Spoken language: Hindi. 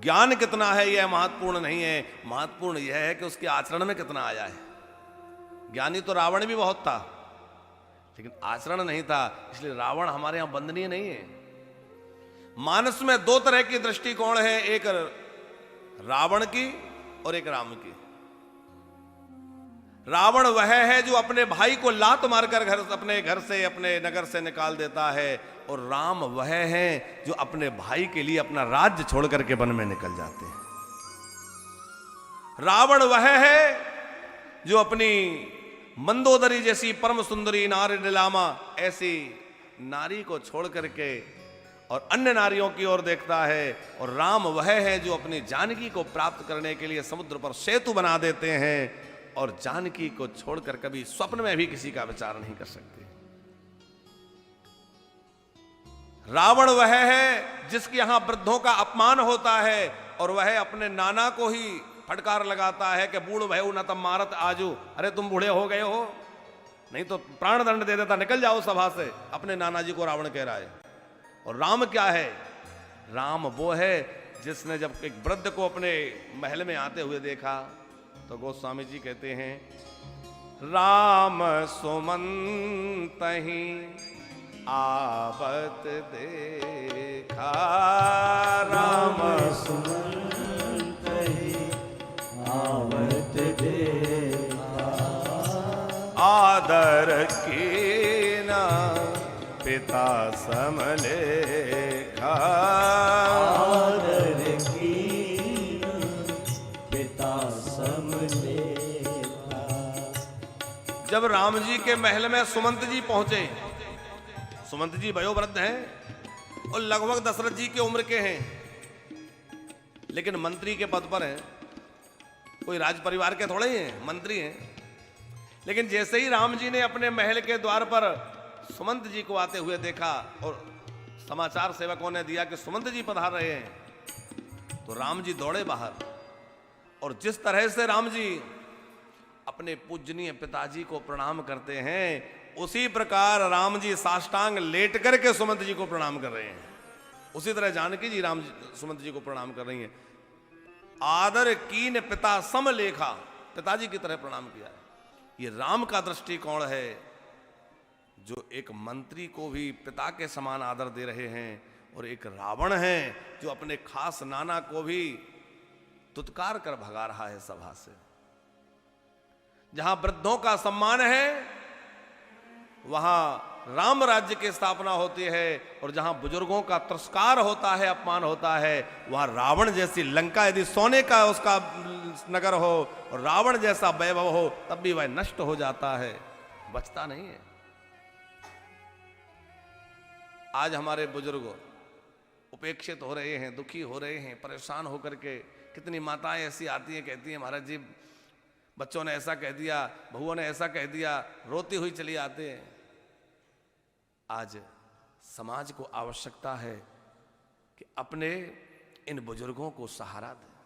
ज्ञान कितना है यह महत्वपूर्ण नहीं है, महत्वपूर्ण यह है कि उसके आचरण में कितना आया है। ज्ञानी तो रावण भी बहुत था, लेकिन आचरण नहीं था, इसलिए रावण हमारे यहां वंदनीय नहीं है। मानस में दो तरह की दृष्टिकोण है, एक रावण की और एक राम की। रावण वह है जो अपने भाई को लात मारकर अपने घर से, अपने नगर से निकाल देता है, और राम वह है जो अपने भाई के लिए अपना राज्य छोड़ करके वन में निकल जाते हैं। रावण वह है जो अपनी मंदोदरी जैसी परम सुंदरी नारी नीलामा ऐसी नारी को छोड़ करके और अन्य नारियों की ओर देखता है, और राम वह है जो अपनी जानकी को प्राप्त करने के लिए समुद्र पर सेतु बना देते हैं और जानकी को छोड़कर कभी स्वप्न में भी किसी का विचार नहीं कर सकते। रावण वह है जिसके यहां वृद्धों का अपमान होता है, और वह अपने नाना को ही फटकार लगाता है कि बूढ़ भय न तब मारत आजू, अरे तुम बूढ़े हो गए हो, नहीं तो प्राण दंड दे देता, निकल जाओ सभा से। अपने नाना जी को रावण कह रहा है। और राम क्या है? राम वो है जिसने जब एक वृद्ध को अपने महल में आते हुए देखा तो गोस्वामी जी कहते हैं, राम सुमंत ही आवत देखा, राम सुमंत ही आवत देखा, आदर की ना पिता समलेखा, आदर की पिता समलेखा। जब राम जी के महल में सुमंत जी पहुंचे, सुमंत जी वयोवृद्ध हैं और लगभग दशरथ जी की उम्र के हैं, लेकिन मंत्री के पद पर हैं, कोई राज परिवार के थोड़े ही हैं, मंत्री हैं। लेकिन जैसे ही राम जी ने अपने महल के द्वार पर सुमंत जी को आते हुए देखा और समाचार सेवकों ने दिया कि सुमंत जी पधार रहे हैं, तो राम जी दौड़े बाहर, और जिस तरह से राम जी अपने पूजनीय पिताजी को प्रणाम करते हैं, उसी प्रकार राम जी साष्टांग लेट करके सुमंत जी को प्रणाम कर रहे हैं। उसी तरह जानकी जी सुमंत जी को प्रणाम कर रही हैं। आदर कीन पिता समलेखा, पिताजी की तरह प्रणाम किया है। ये राम का दृष्टिकोण है, जो एक मंत्री को भी पिता के समान आदर दे रहे हैं, और एक रावण है जो अपने खास नाना को भी तुतकार कर भगा रहा है सभा से। जहां वृद्धों का सम्मान है वहां राम राज्य की स्थापना होती है, और जहां बुजुर्गों का तिरस्कार होता है, अपमान होता है, वहां रावण जैसी लंका यदि सोने का उसका नगर हो और रावण जैसा वैभव हो, तब भी वह नष्ट हो जाता है, बचता नहीं है। आज हमारे बुजुर्ग उपेक्षित हो रहे हैं, दुखी हो रहे हैं, परेशान होकर के। कितनी माताएं ऐसी आती हैं, कहती हैं महाराज जी बच्चों ने ऐसा कह दिया, बहुओं ने ऐसा कह दिया, रोती हुई चली आते हैं। आज समाज को आवश्यकता है कि अपने इन बुजुर्गों को सहारा दें।